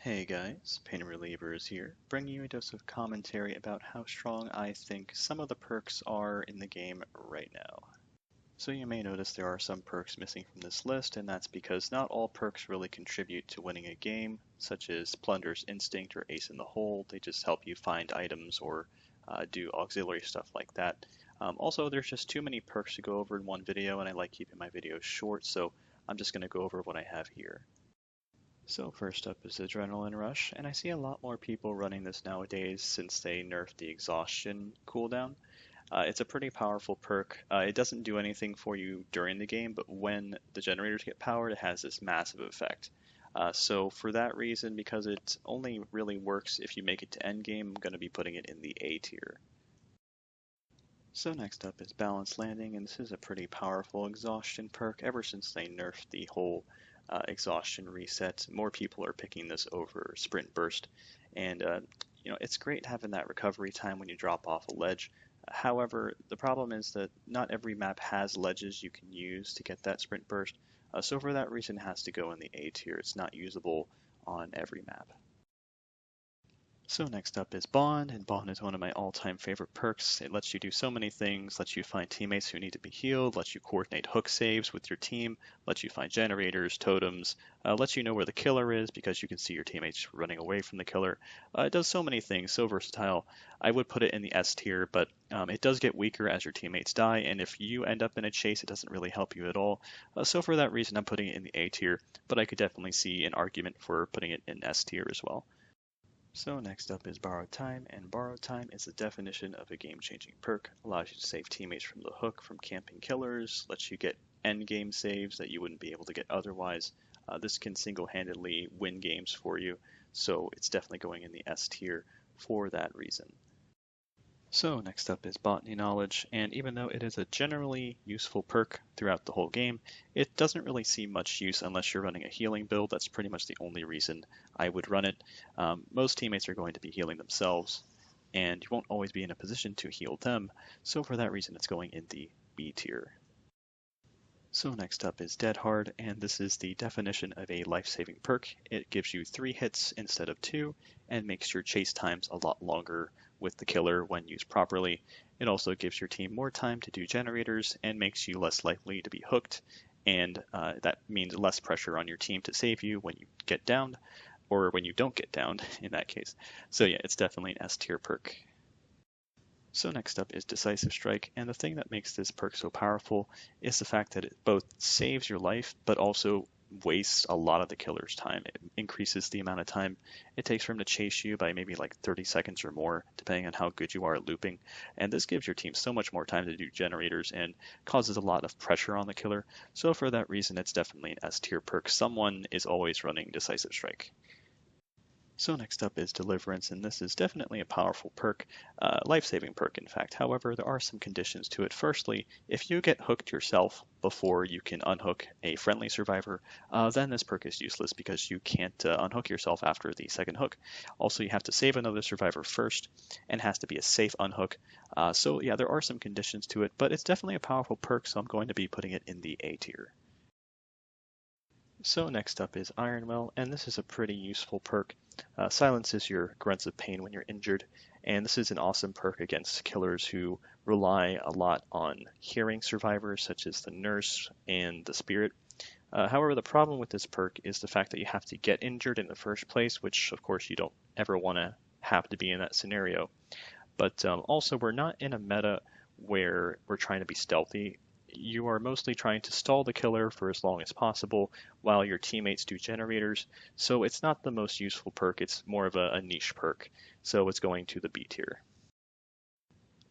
Hey guys, PainReliever is here, bringing you a dose of commentary about how strong I think some of the perks are in the game right now. So you may notice there are some perks missing from this list, and that's because not all perks really contribute to winning a game, such as Plunder's Instinct or Ace in the Hole. They just help you find items or do auxiliary stuff like that. Also, there's just too many perks to go over in one video, and I like keeping my videos short, so I'm just going to go over what I have here. So first up is Adrenaline Rush, and I see a lot more people running this nowadays since they nerfed the exhaustion cooldown. It's a pretty powerful perk. It doesn't do anything for you during the game, but when the generators get powered, it has this massive effect. So for that reason, because it only really works if you make it to endgame, I'm going to be putting it in the A tier. So next up is Balanced Landing, and this is a pretty powerful exhaustion perk ever since they nerfed the whole exhaustion reset. More people are picking this over Sprint Burst, and it's great having that recovery time when you drop off a ledge. However, the problem is that not every map has ledges you can use to get that Sprint Burst, so for that reason it has to go in the A tier. It's not usable on every map. So next up is Bond, and Bond is one of my all-time favorite perks. It lets you do so many things, lets you find teammates who need to be healed, lets you coordinate hook saves with your team, lets you find generators, totems, lets you know where the killer is because you can see your teammates running away from the killer. It does so many things, so versatile. I would put it in the S tier, but it does get weaker as your teammates die, and if you end up in a chase, it doesn't really help you at all. So for that reason, I'm putting it in the A tier, but I could definitely see an argument for putting it in S tier as well. So next up is Borrowed Time, and Borrowed Time is the definition of a game-changing perk. Allows you to save teammates from the hook, from camping killers, lets you get end-game saves that you wouldn't be able to get otherwise. This can single-handedly win games for you, so it's definitely going in the S tier for that reason. So next up is Botany Knowledge, and even though it is a generally useful perk throughout the whole game, it doesn't really see much use unless you're running a healing build. That's pretty much the only reason I would run it. Most teammates are going to be healing themselves, and you won't always be in a position to heal them, so for that reason it's going in the B tier. So next up is Dead Hard, and this is the definition of a life-saving perk. It gives you 3 hits instead of 2, and makes your chase times a lot longer with the killer when used properly. It also gives your team more time to do generators, and makes you less likely to be hooked, and that means less pressure on your team to save you when you get downed, or when you don't get downed in that case. So yeah, it's definitely an S tier perk. So next up is Decisive Strike, and the thing that makes this perk so powerful is the fact that it both saves your life, but also wastes a lot of the killer's time. It increases the amount of time it takes for him to chase you by maybe like 30 seconds or more, depending on how good you are at looping. And this gives your team so much more time to do generators and causes a lot of pressure on the killer. So for that reason, it's definitely an S tier perk. Someone is always running Decisive Strike. So next up is Deliverance, and this is definitely a powerful perk, life-saving perk in fact. However, there are some conditions to it. Firstly, if you get hooked yourself before you can unhook a friendly survivor, then this perk is useless because you can't unhook yourself after the second hook. Also, you have to save another survivor first, and has to be a safe unhook. So yeah, there are some conditions to it, but it's definitely a powerful perk, so I'm going to be putting it in the A tier. So next up is Iron Will, and this is a pretty useful perk. Silences your grunts of pain when you're injured, and this is an awesome perk against killers who rely a lot on hearing survivors, such as the nurse and the spirit. However, the problem with this perk is the fact that you have to get injured in the first place, which of course you don't ever want to have to be in that scenario. But also, we're not in a meta where we're trying to be stealthy. You are mostly trying to stall the killer for as long as possible while your teammates do generators, so it's not the most useful perk, it's more of a niche perk, so it's going to the B tier.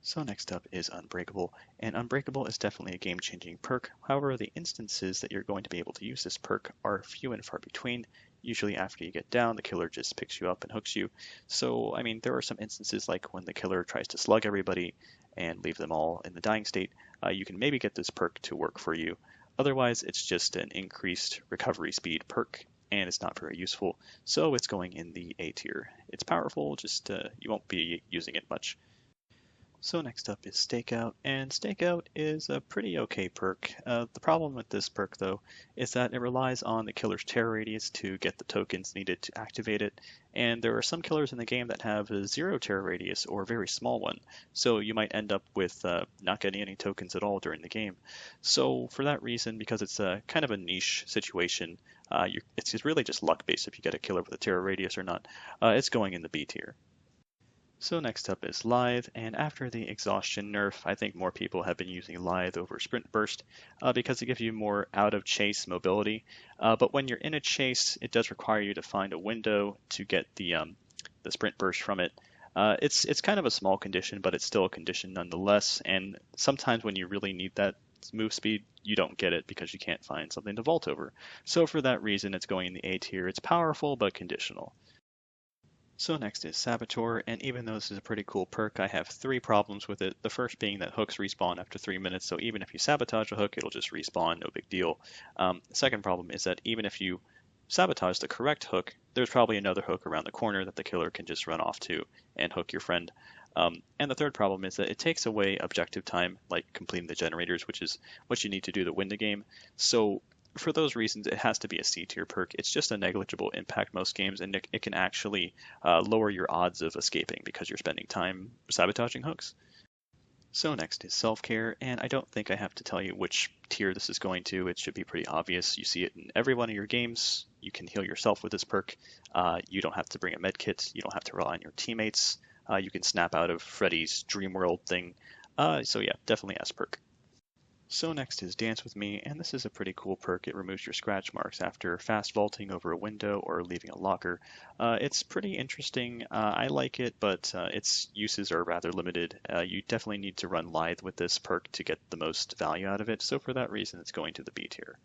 So next up is Unbreakable, and Unbreakable is definitely a game-changing perk. However, the instances that you're going to be able to use this perk are few and far between. Usually after you get down, the killer just picks you up and hooks you. So, I mean, there are some instances like when the killer tries to slug everybody and leave them all in the dying state, you can maybe get this perk to work for you. Otherwise, it's just an increased recovery speed perk, and it's not very useful, so it's going in the A tier. It's powerful, just you won't be using it much. So next up is Stakeout, and Stakeout is a pretty okay perk. The problem with this perk, though, is that it relies on the killer's terror radius to get the tokens needed to activate it, and there are some killers in the game that have a 0 terror radius or a very small one, so you might end up with not getting any tokens at all during the game. So for that reason, because it's a kind of a niche situation, it's just really just luck-based if you get a killer with a terror radius or not. It's going in the B tier. So next up is Lithe, and after the Exhaustion nerf, I think more people have been using Lithe over Sprint Burst because it gives you more out-of-chase mobility. But when you're in a chase, it does require you to find a window to get the Sprint Burst from it. It's kind of a small condition, but it's still a condition nonetheless, and sometimes when you really need that move speed, you don't get it because you can't find something to vault over. So for that reason, it's going in the A tier. It's powerful, but conditional. So next is Saboteur, and even though this is a pretty cool perk, I have 3 problems with it. The first being that hooks respawn after 3 minutes, so even if you sabotage a hook, it'll just respawn, no big deal. The second problem is that even if you sabotage the correct hook, there's probably another hook around the corner that the killer can just run off to and hook your friend. And the third problem is that it takes away objective time, like completing the generators, which is what you need to do to win the game. So for those reasons, it has to be a C tier perk. It's just a negligible impact most games, and it can actually lower your odds of escaping because you're spending time sabotaging hooks. So next is self-care, and I don't think I have to tell you which tier this is going to. It should be pretty obvious. You see it in every one of your games. You can heal yourself with this perk. You don't have to bring a med kit. You don't have to rely on your teammates. You can snap out of Freddy's dream world thing. So yeah, definitely S perk. So next is Dance With Me, and this is a pretty cool perk. It removes your scratch marks after fast vaulting over a window or leaving a locker. It's pretty interesting. I like it, but its uses are rather limited. You definitely need to run Lithe with this perk to get the most value out of it, so for that reason it's going to the B tier.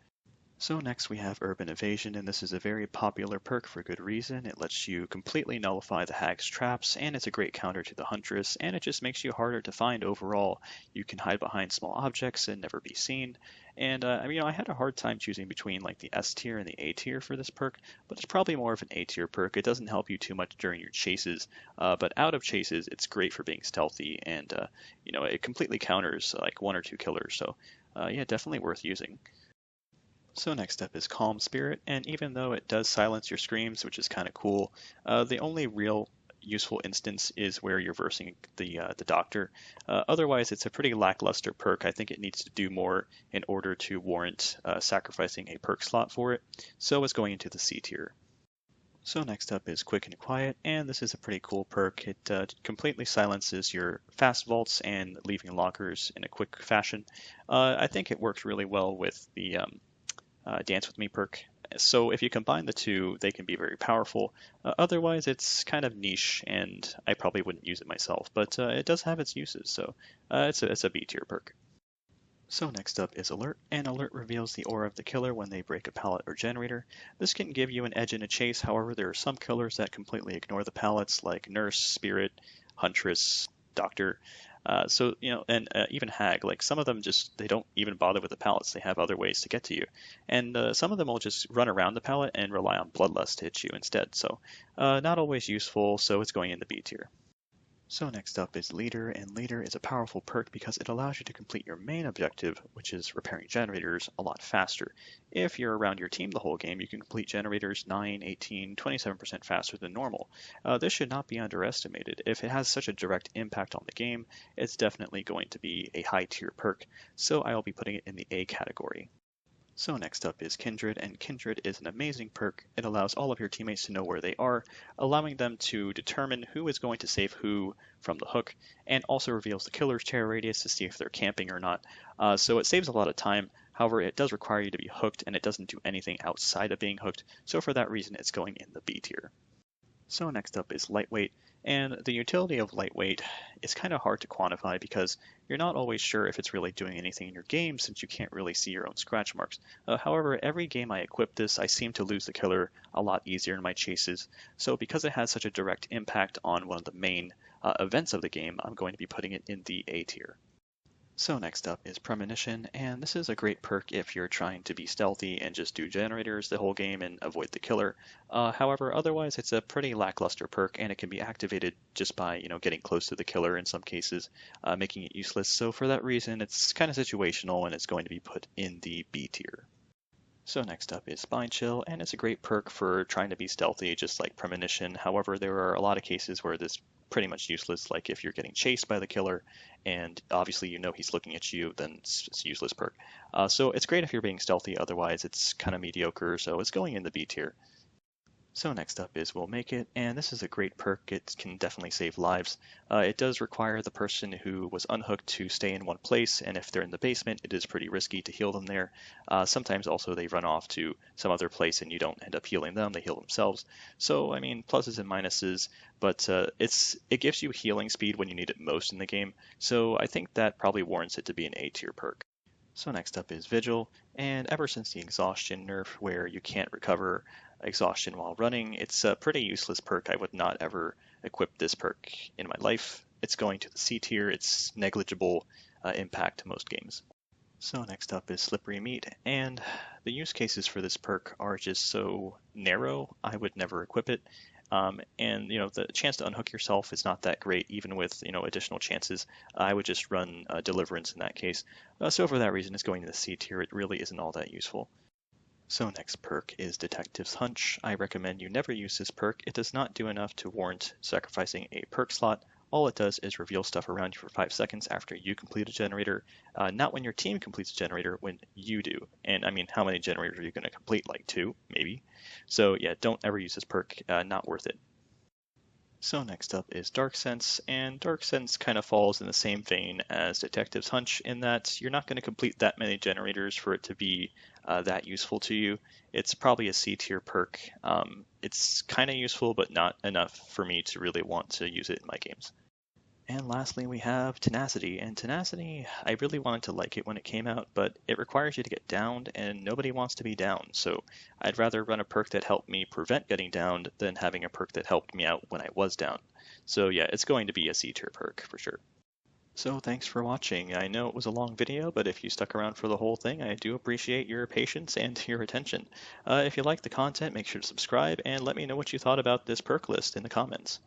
So next we have Urban Evasion, and this is a very popular perk for good reason. It lets you completely nullify the hag's traps, and it's a great counter to the Huntress, and it just makes you harder to find overall. You can hide behind small objects and never be seen. And I had a hard time choosing between like the S tier and the A tier for this perk, but it's probably more of an A tier perk. It doesn't help you too much during your chases, but out of chases, it's great for being stealthy, and it completely counters like 1 or 2 killers. So yeah, definitely worth using. So next up is Calm Spirit, and even though it does silence your screams, which is kind of cool, the only real useful instance is where you're versing the Doctor. Otherwise, it's a pretty lackluster perk. I think it needs to do more in order to warrant sacrificing a perk slot for it, so it's going into the C tier. So next up is Quick and Quiet, and this is a pretty cool perk. It completely silences your fast vaults and leaving lockers in a quick fashion. I think it works really well with the Dance With Me perk. So if you combine the two, they can be very powerful. Otherwise, it's kind of niche, and I probably wouldn't use it myself, but it does have its uses, so it's a B tier perk. So next up is Alert, and Alert reveals the aura of the killer when they break a pallet or generator. This can give you an edge in a chase, however there are some killers that completely ignore the pallets, like Nurse, Spirit, Huntress, Doctor. And even Hag, like some of them they don't even bother with the pallets. They have other ways to get to you. And some of them will just run around the pallet and rely on Bloodlust to hit you instead. So not always useful, so it's going in the B tier. So next up is Leader, and Leader is a powerful perk because it allows you to complete your main objective, which is repairing generators, a lot faster. If you're around your team the whole game, you can complete generators 9, 18, 27% faster than normal. This should not be underestimated. If it has such a direct impact on the game, it's definitely going to be a high tier perk, so I'll be putting it in the A category. So next up is Kindred, and Kindred is an amazing perk. It allows all of your teammates to know where they are, allowing them to determine who is going to save who from the hook, and also reveals the killer's terror radius to see if they're camping or not. So it saves a lot of time. However, it does require you to be hooked, and it doesn't do anything outside of being hooked, so for that reason it's going in the B tier. So next up is Lightweight, and the utility of Lightweight is kind of hard to quantify because you're not always sure if it's really doing anything in your game since you can't really see your own scratch marks. However, every game I equip this, I seem to lose the killer a lot easier in my chases, so because it has such a direct impact on one of the main events of the game, I'm going to be putting it in the A tier. So next up is Premonition, and this is a great perk if you're trying to be stealthy and just do generators the whole game and avoid the killer. However, otherwise it's a pretty lackluster perk, and it can be activated just by getting close to the killer in some cases, making it useless. So for that reason, it's kind of situational, and it's going to be put in the B tier. So next up is Spine Chill, and it's a great perk for trying to be stealthy, just like Premonition. However, there are a lot of cases where this pretty much useless, like if you're getting chased by the killer, and obviously he's looking at you, then it's a useless perk. So it's great if you're being stealthy, otherwise it's kind of mediocre, so it's going in the B tier. So next up is We'll Make It, and this is a great perk. It can definitely save lives. It does require the person who was unhooked to stay in one place, and if they're in the basement, it is pretty risky to heal them there. Sometimes also they run off to some other place and you don't end up healing them, they heal themselves. So, I mean, pluses and minuses, but it gives you healing speed when you need it most in the game, so I think that probably warrants it to be an A tier perk. So next up is Vigil, and ever since the exhaustion nerf where you can't recover exhaustion while running, it's a pretty useless perk. I would not ever equip this perk in my life. It's going to the C tier, it's negligible impact to most games. So next up is Slippery Meat, and the use cases for this perk are just so narrow, I would never equip it. And the chance to unhook yourself is not that great, even with additional chances. I would just run Deliverance in that case. So for that reason, it's going to the C tier. It really isn't all that useful. So next perk is Detective's Hunch. I recommend you never use this perk. It does not do enough to warrant sacrificing a perk slot. All it does is reveal stuff around you for 5 seconds after you complete a generator, not when your team completes a generator, when you do. And I mean, how many generators are you going to complete? Like 2, maybe? So yeah, don't ever use this perk, not worth it. So next up is Dark Sense, and Dark Sense kind of falls in the same vein as Detective's Hunch in that you're not going to complete that many generators for it to be that useful to you. It's probably a C tier perk. It's kind of useful, but not enough for me to really want to use it in my games. And lastly, we have Tenacity. And Tenacity, I really wanted to like it when it came out, but it requires you to get downed, and nobody wants to be downed. So I'd rather run a perk that helped me prevent getting downed than having a perk that helped me out when I was down. So yeah, it's going to be a C tier perk for sure. So thanks for watching. I know it was a long video, but if you stuck around for the whole thing, I do appreciate your patience and your attention. If you like the content, make sure to subscribe and let me know what you thought about this perk list in the comments.